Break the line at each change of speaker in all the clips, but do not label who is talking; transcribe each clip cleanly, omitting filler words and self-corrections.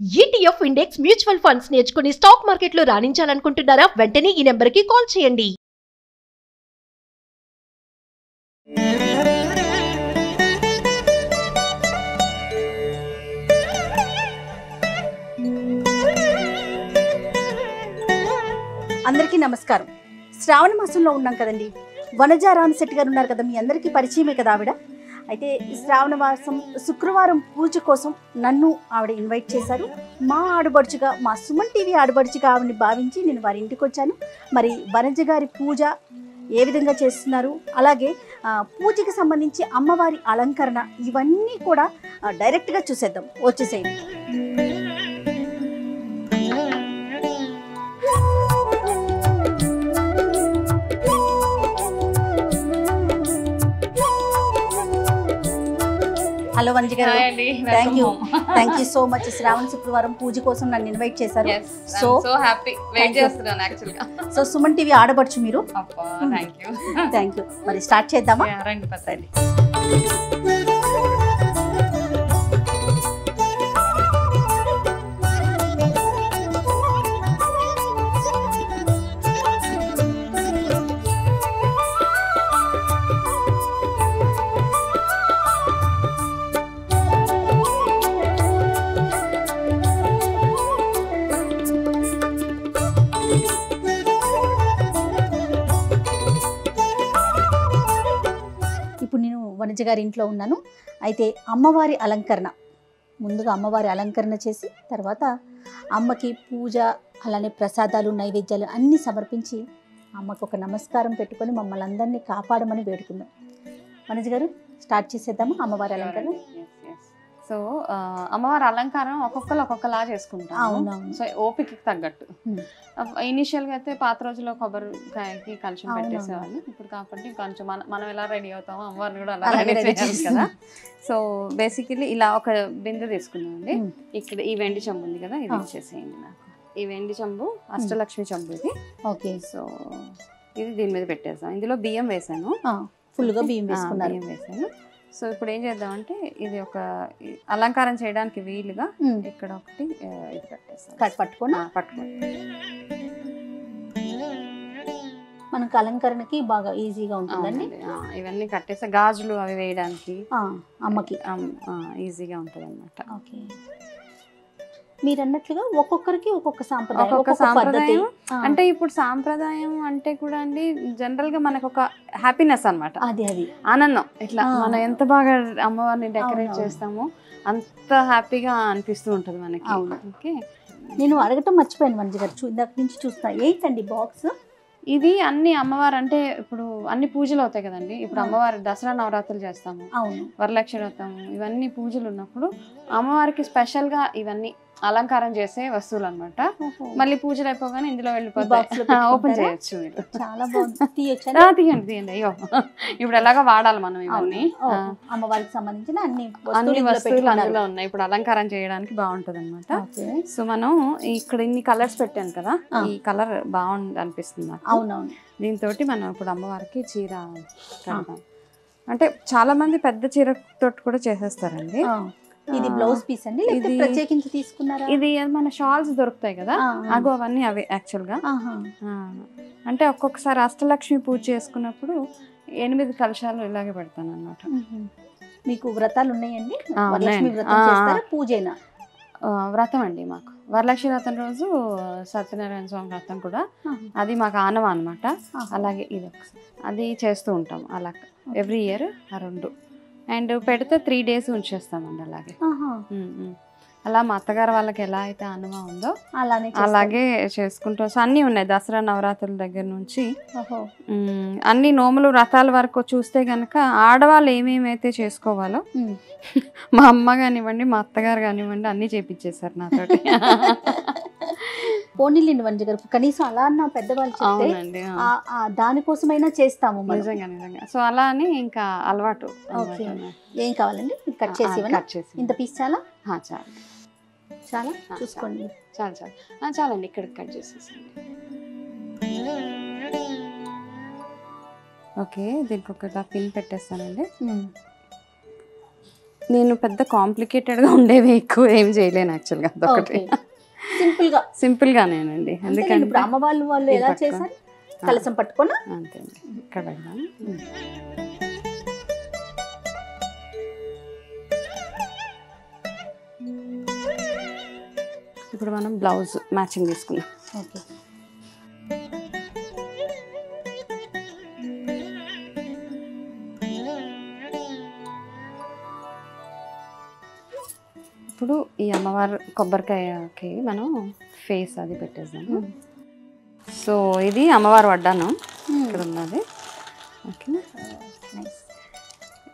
ETF index mutual funds నేర్చుకుని stock మార్కెట్లో రాణించాలనుకుంటున్నారా? వెంటనే ఈ నెంబర్కి కాల్ చేయండి.
అందరికీ నమస్కారం. శ్రావణ మాసంలో ఉన్నాం కదండి. వనజ రామశెట్టి గారు ఉన్నారు కదా, మీ అందరికీ పరిచయమే కదా ఆవిడ. అయితే ఈ శ్రావణ మాసం శుక్రవారం పూజ కోసం నన్ను ఆవిడ ఇన్వైట్ చేశారు. మా ఆడబడుచుగా, మా సుమన్ టీవీ ఆడబడుచుగా ఆవిడని భావించి నేను వారి ఇంటికి వచ్చాను. మరి వనజ గారి పూజ ఏ విధంగా చేస్తున్నారు, అలాగే పూజకి సంబంధించి అమ్మవారి అలంకరణ, ఇవన్నీ కూడా డైరెక్ట్గా చూసేద్దాం. వచ్చేసేయండి. హలో వనజ గారు, థ్యాంక్ యూ సో మచ్. శ్రావణ శుక్రవారం పూజ కోసం నన్ను ఇన్వైట్ చేశారు.
సో హ్యాపీ, వెయిట్ చేస్తున్నాను యాక్చువల్గా.
సో సుమన్ టీవీ ఆడబడుచు మీరు. Thank you. మరి స్టార్ట్ చేద్దామా?
రండి పదండి.
ఇప్పుడు నేను వనజ గారి ఇంట్లో ఉన్నాను. అయితే అమ్మవారి అలంకరణ, ముందుగా అమ్మవారి అలంకరణ చేసి తర్వాత అమ్మకి పూజ, అలానే ప్రసాదాలు, నైవేద్యాలు అన్నీ సమర్పించి అమ్మకు ఒక నమస్కారం పెట్టుకొని మమ్మల్ని అందరినీ కాపాడమని వేడుకుందాం. వనజ గారు, స్టార్ట్ చేసేద్దామా అమ్మవారి అలంకరణ?
సో అమ్మవారి అలంకారం ఒక్కొక్కలా చేసుకుంటాం.
అవునవును.
సో ఓపిక తగ్గట్టు. ఇనిషియల్గా అయితే పాత రోజుల్లో కొబ్బరికాయకి కలుషం పెట్టేసేవాళ్ళు. ఇప్పుడు కాబట్టి కొంచెం మనం ఎలా రెడీ అవుతామో అమ్మవారిని కూడా అలా రెడీ చేయాలి కదా. సో బేసికలీ ఇలా ఒక బిందె తీసుకున్నామండి. ఇక్కడ ఈ వెండి చెంబు ఉంది కదా, ఇది ఇచ్చేసేయండి నాకు. ఈ వెండి చెంబు అష్టలక్ష్మి చెంబు ఇది.
ఓకే.
సో ఇది దీని మీద పెట్టేసాం. ఇందులో బియ్యం వేసాను,
ఫుల్గా బియ్యం వేసుకున్నాను.
బియ్యం వేసాను. సో ఇప్పుడు ఏం చేద్దామంటే ఇది ఒక అలంకారం చేయడానికి వీలుగా ఇక్కడ ఒకటి ఇది పెట్టేస్తాం.
పట్టుకోండి. మనకు అలంకరణకి బాగా ఈజీగా ఉంటుందండి.
ఇవన్నీ కట్టేస్తే గాజులు అవి వేయడానికి
అమ్మకి
ఈజీగా ఉంటుంది అన్నమాట.
ఓకే. మీరు అన్నట్లుగా ఒక్కొక్కరికి ఒక్కొక్క సాంప్రదాయం.
అంటే ఇప్పుడు సాంప్రదాయం అంటే కూడా అండి జనరల్ గా మనకు ఒక హ్యాపీనెస్ అనమాట, అది ఆనందం. ఇట్లా మనం ఎంత బాగా అమ్మవారిని డెకరేట్ చేస్తామో అంత హ్యాపీగా అనిపిస్తూ ఉంటుంది మనకి. ఓకే.
నేను అడగటం మర్చిపోయాను వనజ గారు, ఇందాక నుంచి చూస్తా. ఏంటండి బాక్స్?
ఇవి అన్ని అమ్మవారు అంటే ఇప్పుడు అన్ని పూజలు అవుతాయి కదండి. ఇప్పుడు అమ్మవారి దసరా నవరాత్రులు చేస్తాము, వరలక్ష్మి వ్రతం, ఇవన్నీ పూజలు ఉన్నప్పుడు అమ్మవారికి స్పెషల్ గా ఇవన్నీ అలంకారం చేసే వస్తువులు అనమాట. మళ్ళీ పూజలు అయిపోగానే ఇందులో వెళ్ళిపోతాయి, ఓపెన్ చేయొచ్చు మీరు.
చాలా బాగుంది.
తీయండి. అయ్యో, ఇప్పుడు ఎలాగా వాడాలి మనం ఇవన్నీ.
అమ్మవారికి సంబంధించిన అన్ని
వస్తువులు అందులో ఉన్నాయి. ఇప్పుడు అలంకారం చేయడానికి బాగుంటది అనమాట. సో మనం ఇక్కడ ఇన్ని కలర్స్ పెట్టాను కదా, ఈ కలర్ బాగుంది అనిపిస్తుంది నాకు.
అవునవును.
దీంతో మనం ఇప్పుడు అమ్మవారికి చీర కడతాం. అంటే చాలా మంది పెద్ద చీర తోటి కూడా చేసేస్తారండి.
ఇది బ్లౌజ్ పీస్ అండి, ఇది ప్రత్యేకించి తీసుకున్నారా?
ఇది మన షాల్స్ దొరుకుతాయి కదా, అగో అవన్నీ అవే యాక్చువల్ గా. అంటే ఒక్కొక్కసారి అష్టలక్ష్మి పూజ చేసుకున్నప్పుడు 8 కలశాలు ఇలాగే పెడతాను అన్నమాట.
మీకు వ్రతాలు ఉన్నాయండి? వరలక్ష్మి వ్రతం చేస్తారా, పూజేనా?
వ్రతం అండి మాకు. వరలక్ష్మి వ్రతం రోజు సత్యనారాయణ స్వామి వ్రతం కూడా, అది మాకు ఆనవా అనమాట. అలాగే ఇది అది చేస్తూ ఉంటాం అలా ఎవ్రీ ఇయర్ ఆ 2. అండ్ పెడితే 3 days ఉంచేస్తామండి అలాగే. అలా మా అత్తగారు వాళ్ళకి ఎలా అయితే ఆనవా ఉందో అలాగే చేసుకుంటాం. సో అన్నీ ఉన్నాయి, దసరా నవరాత్రుల దగ్గర నుంచి అన్ని నోములు వ్రతాల వరకు చూస్తే కనుక ఆడవాళ్ళు ఏమేమైతే చేసుకోవాలో మా అమ్మ కానివ్వండి, మా అత్తగారు కానివ్వండి అన్నీ చేపించేశారు నాతోటి.
పోనీలేండి వనజ గారు, కనీసం అలా అన్న పెద్దవాళ్ళు చెప్తే దానికోసమైనా చేస్తాము.
నిజంగా. సో అలా అని ఇంకా అలవాటు.
ఏం కావాలండి? కట్ చేసి ఇంత పీస్ చాలా చాలా చూసుకోండి.
చాలండి, ఇక్కడికి కట్ చేసేసండి. ఓకే, దీనికి ఒక పిన్ పెట్టేస్తానండి. నేను పెద్ద కాంప్లికేటెడ్గా ఉండేవి ఎక్కువ ఏం చేయలేను యాక్చువల్గా, అదొకటి సింపుల్గానేనండి.
ఎందుకంటే ఇప్పుడు అమ్మ వాళ్ళు ఎలా చేశారు, కలసం పట్టుకున్నా
అంతే అండి. ఇక్కడ పెడదాం. ఇప్పుడు మనం బ్లౌజ్ మ్యాచింగ్ తీసుకుందాం.
ఓకే.
ఇప్పుడు ఈ అమ్మవారు కొబ్బరికాయకి మనం ఫేస్ అది పెట్టేద్దాము. సో ఇది అమ్మవారు వడ్డాను ఇక్కడ ఉన్నది. ఓకేనా,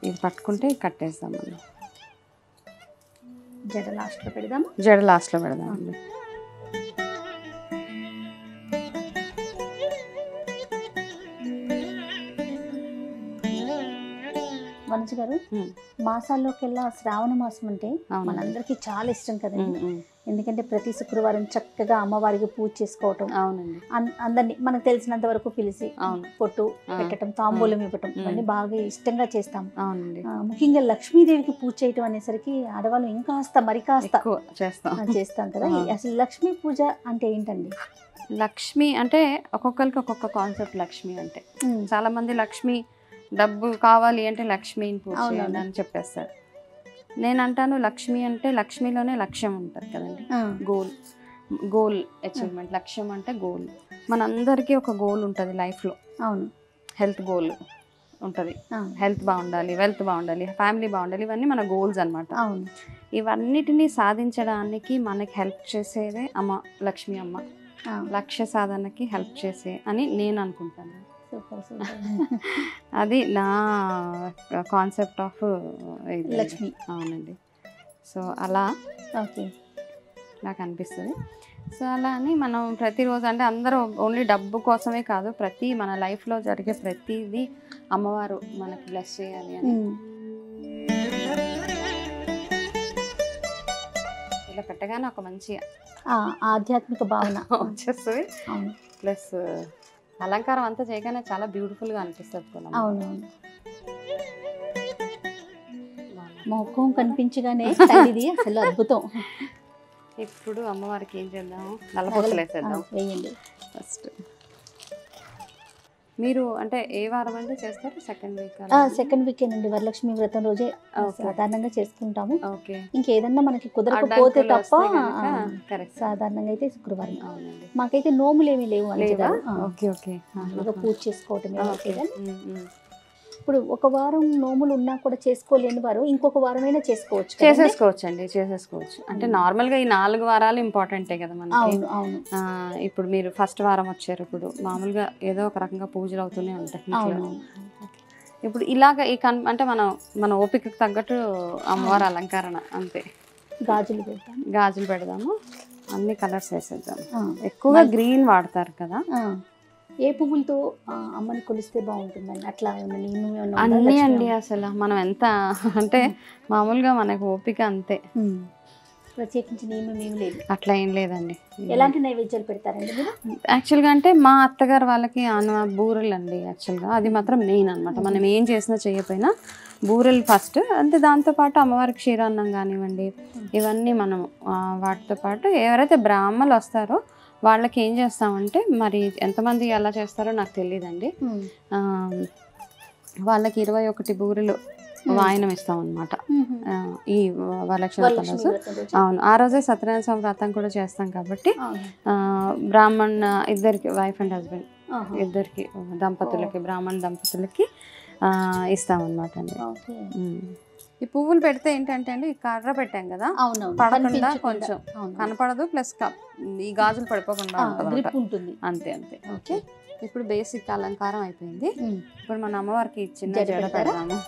ఇది పట్టుకుంటే కట్టేస్తాం మనం.
జడ లాస్ట్లో పెడదాము.
జడ లాస్ట్లో పెడదామండి.
వనజ గారు, మాసాల్లోకెల్లా శ్రావణ మాసం అంటే మనందరికీ చాలా ఇష్టం కదండి. ఎందుకంటే ప్రతి శుక్రవారం చక్కగా అమ్మవారికి పూజ చేసుకోవటం,
అవునండి,
అందరినీ మనకు తెలిసినంత వరకు పిలిచి పొట్టు పెట్టడం, తాంబూలం ఇవ్వటం ఇవన్నీ బాగా ఇష్టంగా చేస్తాం.
అవునండి,
ముఖ్యంగా లక్ష్మీదేవికి పూజ చేయటం అనేసరికి ఆడవాళ్ళు ఇంకాస్త మరి కాస్త చేస్తాం కదా. అసలు లక్ష్మీ పూజ అంటే ఏంటండి?
లక్ష్మి అంటే ఒక్కొక్కరికి ఒక్కొక్క కాన్సెప్ట్. లక్ష్మి అంటే చాలా మంది లక్ష్మి డబ్బు కావాలి అంటే లక్ష్మిని పూజ చేయండి అని చెప్పేస్తారు. నేను అంటాను లక్ష్మి అంటే లక్ష్మిలోనే లక్ష్యం ఉంటుంది కదండి. Goal achievement. లక్ష్యం అంటే గోల్. మనందరికీ ఒక గోల్ ఉంటుంది లైఫ్లో.
అవును.
హెల్త్ గోల్ ఉంటుంది. హెల్త్ బాగుండాలి, వెల్త్ బాగుండాలి, ఫ్యామిలీ బాగుండాలి, ఇవన్నీ మన గోల్స్ అనమాట.
అవును.
ఇవన్నిటినీ సాధించడానికి మనకి హెల్ప్ చేసేదే అమ్మ, లక్ష్మి అమ్మ. లక్ష్య సాధనకి హెల్ప్ చేసే అని నేను అనుకుంటాను. అది నా కాన్సెప్ట్ ఆఫ్
లక్ష్మి.
అవునండి. సో అలా నాకు అనిపిస్తుంది. సో అలా అని మనం ప్రతిరోజు అంటే అందరూ ఓన్లీ డబ్బు కోసమే కాదు, ప్రతి మన లైఫ్లో జరిగే ప్రతిదీ అమ్మవారు మనకు బ్లెస్ చేయాలి అని ఇలా పెట్టగానే ఒక మంచి
ఆధ్యాత్మిక భావన
వచ్చేస్తుంది. ప్లస్ అలంకారం అంతా చేయగానే చాలా బ్యూటిఫుల్గా అనిపిస్తుంది.
అవునవును. మొఖం కనిపించగానే ఇది అసలు అద్భుతం.
ఇప్పుడు అమ్మవారికి ఏం చేద్దాం, నల్లపూసలు వేసేద్దాం.
వేయండి
ఫస్ట్. మీరు అంటే ఏ వారం అంటే చేస్తారు?
సెకండ్ వీకేనండి. వరలక్ష్మి వ్రతం రోజే సాధారణంగా చేసుకుంటాము.
ఓకే.
ఇంకేదన్నా మనకి కుదరకపోతే తప్ప సాధారణంగా అయితే శుక్రవారం. మాకైతే నోములు ఏమీ లేవు.
Okay okay.
పూజ చేసుకోవటమే. ఇప్పుడు ఒక వారం నోములు ఉన్నా కూడా చేసుకోలేని వారు ఇంకొక వారమైనా
చేసేసుకోవచ్చు అండి. చేసేసుకోవచ్చు. అంటే నార్మల్గా ఈ 4 వారాలు ఇంపార్టెంటే కదా మనకి. ఇప్పుడు మీరు ఫస్ట్ వారం వచ్చారు, ఇప్పుడు మామూలుగా ఏదో ఒక రకంగా పూజలు అవుతూనే ఉంటాయి. ఇప్పుడు ఇలాగ ఈ అంటే మన ఓపికకు తగ్గట్టు అమ్మవారి అలంకరణ అంతే. గాజులు పెడదాము. అన్ని కలర్స్ వేసేద్దాము. ఎక్కువగా గ్రీన్ వాడతారు కదా.
ఏ పువ్వులతో అమ్మని కొలిస్తే బాగుంటుందండి? అట్లా
అన్నీ అండి. అసలు మనం ఎంత అంటే మామూలుగా మనకు ఓపిక అంతే.
ప్రత్యేకించి నియమం ఏమి లేదు.
అట్లా ఏం లేదండి.
ఎలాంటి నైవేద్యాలు పెడతారండి మీరు?
యాక్చువల్గా అంటే మా అత్తగారు వాళ్ళకి బూరెలు అండి. యాక్చువల్గా అది మాత్రం మెయిన్ అనమాట. మనం ఏం చేసినా చేయకపోయినా బూరెలు ఫస్ట్. అంటే దాంతోపాటు అమ్మవారికి క్షీరాన్నం కానివ్వండి, ఇవన్నీ మనం వాటితో పాటు ఎవరైతే బ్రాహ్మణులు వస్తారో వాళ్ళకి ఏం చేస్తామంటే, మరి ఎంతమంది ఎలా చేస్తారో నాకు తెలియదండి, వాళ్ళకి 21 బూరెలు వాయనం ఇస్తాం అనమాట ఈ వరలక్ష్మి రోజు. అవును, ఆ రోజే సత్యనారాయణ స్వామి వ్రతం కూడా చేస్తాం కాబట్టి బ్రాహ్మణ ఇద్దరికి, వైఫ్ అండ్ హస్బెండ్ ఇద్దరికి దంపతులకి, బ్రాహ్మణ దంపతులకి ఇస్తామన్నమాట అండి. ఈ పువ్వులు పెడితే ఏంటంటే అండి, కర్ర పెట్టాం కదా, పడకుండా కొంచెం కనపడదు, ప్లస్ ఈ గాజులు పడిపోకుండా ఉంటుంది. అంతే అంతే. ఓకే, ఇప్పుడు బేసిక్ అలంకారం అయిపోయింది. ఇప్పుడు మన అమ్మవారికి చిన్న జడ పెడదాము.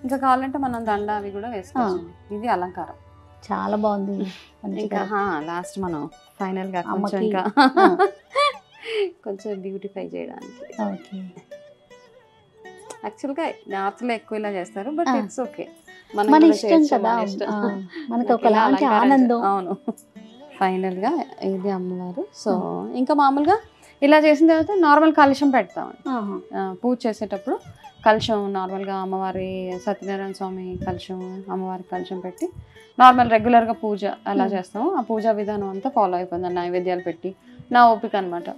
ఇంకా కావాలంటే మనం దండ అవి కూడా వేసుకోవచ్చు. ఇది అలంకారం
చాలా బాగుంది.
ఇంకా లాస్ట్ మనం ఫైనల్ గా కొంచెం ఇంకా కొంచెం బ్యూటిఫై చేయడానికి.
ఓకే,
యాక్చువల్గా నార్త్ లో ఎక్కువ ఇలా చేస్తారు, బట్ ఇట్స్ ఓకే.
మన ఇష్టం కదా, మనకు ఒకలాంటి ఆనందం.
అవును. ఫైనల్ గా ఇది అమ్మవారు. సో ఇంకా మామూలుగా ఇలా చేసిన తర్వాత నార్మల్ కలశం పెడతామండి. పూజ చేసేటప్పుడు కలశం నార్మల్గా అమ్మవారి సత్యనారాయణ స్వామి కలశం, అమ్మవారి కలశం పెట్టి నార్మల్ రెగ్యులర్గా పూజ అలా చేస్తాము. ఆ పూజా విధానం అంతా ఫాలో అయిపోయింది. నైవేద్యాలు పెట్టి నా ఓపిక అనమాట.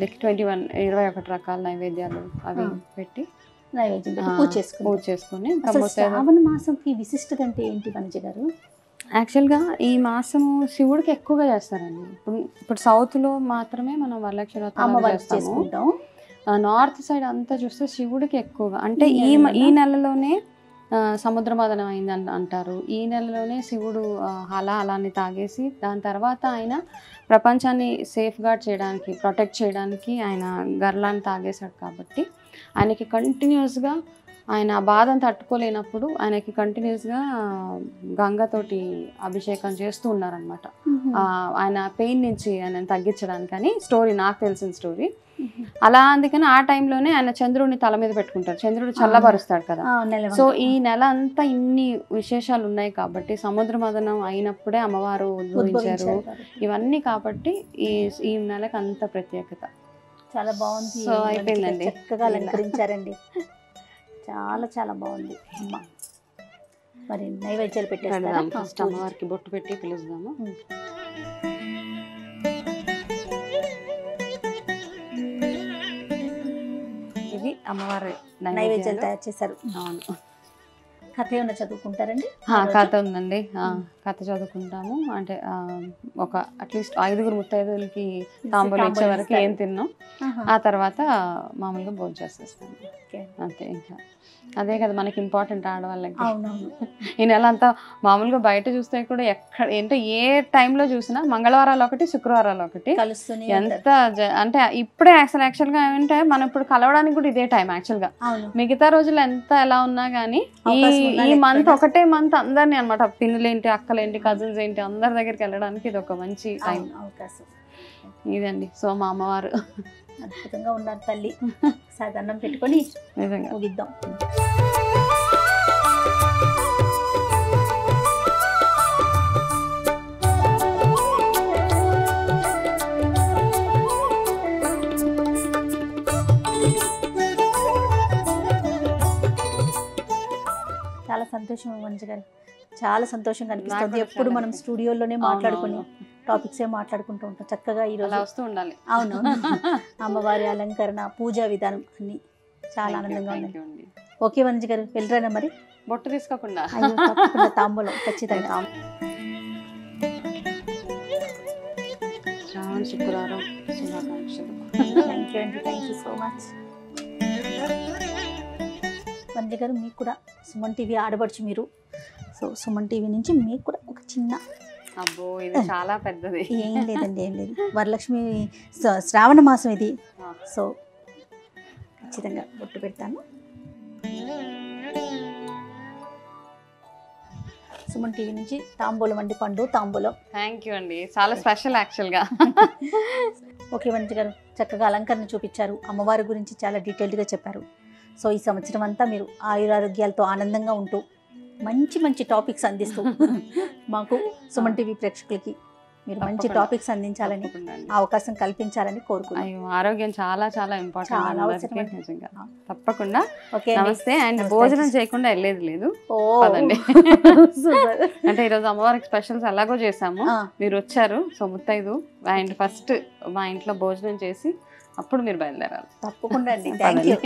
లైక్ 21 రకాల నైవేద్యాలు అవి పెట్టి
పూజ చేసుకుని. శ్రావణ మాసంకి విశిష్టత అంటే ఏంటి వనజ గారు?
యాక్చువల్గా ఈ మాసము శివుడికి ఎక్కువగా చేస్తారండి. ఇప్పుడు సౌత్లో మాత్రమే మనం వరలక్ష్మి వ్రతం చేస్తాము. నార్త్ సైడ్ అంతా చూస్తే శివుడికి ఎక్కువగా, అంటే ఈ నెలలోనే సముద్ర మదనం అయింది అంటారు. ఈ నెలలోనే శివుడు అలాన్ని తాగేసి దాని తర్వాత ఆయన ప్రపంచాన్ని సేఫ్ గార్డ్ చేయడానికి, ప్రొటెక్ట్ చేయడానికి ఆయన గర్లాన్ని తాగేశాడు. కాబట్టి ఆయనకి కంటిన్యూస్గా ఆయన బాధను తట్టుకోలేనప్పుడు ఆయనకి కంటిన్యూస్గా గంగతోటి అభిషేకం చేస్తూ ఉన్నారనమాట. ఆయన పెయిన్ నుంచి ఆయన తగ్గించడానికి అని స్టోరీ, నాకు తెలిసిన స్టోరీ. అలా అందుకని ఆ టైంలోనే ఆయన చంద్రుడిని తల మీద పెట్టుకుంటారు. చంద్రుడు చల్లబరుస్తాడు కదా. సో ఈ నెల అంతా ఇన్ని విశేషాలు ఉన్నాయి కాబట్టి, సముద్ర మదనం అయినప్పుడే అమ్మవారు ఉద్భవించారు ఇవన్నీ కాబట్టి ఈ నెలకు అంత ప్రత్యేకత.
చాలా బాగుంది.
సో అయిపోయిందండి,
చక్కగా అలంకరించారండి. చాలా చాలా బాగుంది అమ్మ. మరి నైవేద్యాలు పెట్టేస్తారా?
ఫస్ట్ అమ్మవారికి బొట్టు పెట్టి పిలుస్తాము. ఇది అమ్మవారి
నైవేద్యాలు తయారు చేశారు.
అవును.
కథ ఏమైనా చదువుకుంటారండి?
కథ ఉందండి. కథ చదువుకుంటాము. అంటే ఒక అట్లీస్ట్ 5 ముత్తైదులకి తాంబూలం ఇచ్చే వరకు ఏం తిన్నాం, ఆ తర్వాత మామూలుగా భోజనం చేసేస్తాము అంతే. ఇంకా అదే కదా మనకి ఇంపార్టెంట్ ఆడవాళ్ళకి. ఈ నెల అంతా మామూలుగా బయట చూస్తే కూడా ఎక్కడ ఏంటో ఏ టైంలో చూసినా మంగళవారాలు ఒకటి, శుక్రవారాలు ఒకటి ఎంత అంటే ఇప్పుడే యాక్చువల్గా ఏమంటే మనం ఇప్పుడు కలవడానికి కూడా ఇదే టైం యాక్చువల్గా. మిగతా రోజులు ఎంత ఎలా ఉన్నా కానీ ఈ మంత్ ఒకటే మంత్ అందరినీ అనమాట, పిన్నులేంటి, అక్కలేంటి, కజిన్స్ ఏంటి, అందరి దగ్గరికి వెళ్ళడానికి ఇది ఒక మంచి టైం అవకాశం ఇదండి. సో మా అమ్మవారు
అద్భుతంగా ఉన్నారు తల్లి. సాధారణం పెట్టుకొని నిజంగా ముగిద్దాం. చాలా సంతోషం వనజ గారు, చాలా సంతోషంగా అనిపిస్తుంది. ఎప్పుడు మనం స్టూడియోలోనే మాట్లాడుకుని టాపిక్స్ ఏ మాట్లాడుకుంటూ ఉంటాం. చక్కగా ఈరోజు వస్తూ ఉండాలి. అవును. అమ్మవారి అలంకరణ, పూజా విధానం అన్ని చాలా ఆనందంగా ఉంది. ఓకే వనజ గారు, వెళ్ళరానా మరి?
బొట్టు తీసుకోకుండా
తాంబూలం ఖచ్చితంగా.
శుక్రవారం
థ్యాంక్ యూ అండి, thank you so much. Vanaja గారు, మీకు కూడా సుమన్ టీవీ ఆడబడుచు మీరు. సో సుమన్ టీవీ నుంచి మీకు కూడా ఒక చిన్న,
అబ్బో ఇది చాలా పెద్దది.
ఏం లేదండి, ఏం లేదు. వరలక్ష్మి శ్రావణ మాసం ఇది. సో ఖచ్చితంగా బొట్టు పెడతాను. సుమన్ టీవీ నుంచి తాంబూలం అండి, పండు తాంబూలం.
థ్యాంక్ యూ అండి, చాలా స్పెషల్ యాక్చువల్గా.
ఓకే వనజ గారు, చక్కగా అలంకరణ చూపించారు. అమ్మవారి గురించి చాలా డీటెయిల్డ్గా చెప్పారు. సో ఈ సంవత్సరం అంతా మీరు ఆయురారోగ్యాలతో ఆనందంగా ఉంటూ మంచి మంచి టాపిక్స్ అందిస్తూ మాకు సుమన్ టీవీ ప్రేక్షకులకి మీరు మంచి టాపిక్స్ అందించాలని, అవకాశం కల్పించాలని కోరుకుంటున్నాను.
ఆరోగ్యం చాలా చాలా ఇంపార్టెంట్. తప్పకుండా. నమస్తే. అండ్ భోజనం చేయకుండా వెళ్ళేది లేదు. అంటే ఈరోజు అమ్మవారికి స్పెషల్స్ ఎలాగో చేసాము, మీరు వచ్చారు. సో ముత్తైదు అండ్ ఫస్ట్ మా ఇంట్లో భోజనం చేసి అప్పుడు మీరు బయలుదేరాలి.
తప్పకుండా అండి. Thank you.